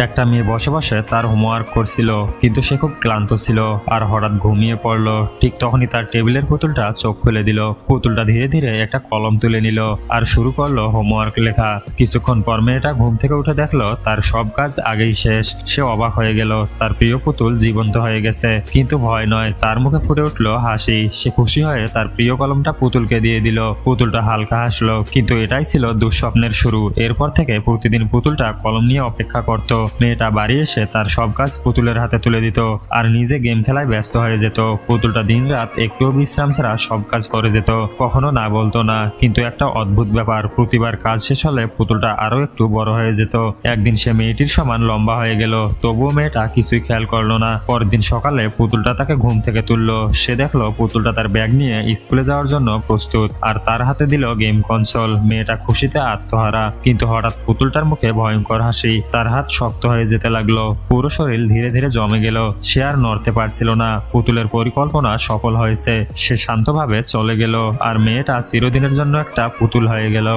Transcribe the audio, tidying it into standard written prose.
একটা মেয়ে বসে বসে তার হোমওয়ার্ক করছিল, কিন্তু সে খুব ক্লান্ত ছিল আর হঠাৎ ঘুমিয়ে পড়লো। ঠিক তখনই তার টেবিলের পুতুলটা চোখ খুলে দিল। পুতুলটা ধীরে ধীরে একটা কলম তুলে নিল আর শুরু করলো হোমওয়ার্ক লেখা। কিছুক্ষণ পর মেয়েটা ঘুম থেকে উঠে দেখলো তার সব কাজ আগেই শেষ। সে অবাক হয়ে গেল, তার প্রিয় পুতুল জীবন্ত হয়ে গেছে। কিন্তু ভয় নয়, তার মুখে ফুটে উঠলো হাসি। সে খুশি হয়ে তার প্রিয় কলমটা পুতুলকে দিয়ে দিল। পুতুলটা হালকা হাসলো, কিন্তু এটাই ছিল দুঃস্বপ্নের শুরু। এরপর থেকে প্রতিদিন পুতুলটা কলম নিয়ে অপেক্ষা করত। মেয়েটা বাড়ি এসে তার সব কাজ পুতুলের হাতে তুলে দিত আর নিজে গেম খেলায় ব্যস্ত হয়ে যেত। পুতুলটা দিনরাত একটুও বিশ্রাম ছাড়া সব কাজ করে যেত, কখনো না বলতো না। কিন্তু একটা অদ্ভুত ব্যাপার, প্রতিবার কাজ শেষ হলে পুতুলটা আরো একটু বড় হয়ে যেত। একদিন সে মেয়েটির সমান লম্বা হয়ে গেল, তবুও মেয়েটা কিছুই খেয়াল করলো না। পরের দিন সকালে পুতুলটা তাকে ঘুম থেকে তুললো। সে দেখলো পুতুলটা তার ব্যাগ নিয়ে স্কুলে যাওয়ার জন্য প্রস্তুত আর তার হাতে দিল গেম কনসোল। মেয়েটা খুশিতে আত্মহারা, কিন্তু হঠাৎ পুতুলটার মুখে ভয়ঙ্কর হাসি। তার হাত শক্ত হয়ে যেতে লাগলো, পুরো শরীর ধীরে ধীরে জমে গেল। সে আর নড়তে পারছিল না। পুতুলের পরিকল্পনা সফল হয়েছে। সে শান্তভাবে চলে গেল আর মেয়েটা চিরদিনের জন্য একটা পুতুল হয়ে গেল।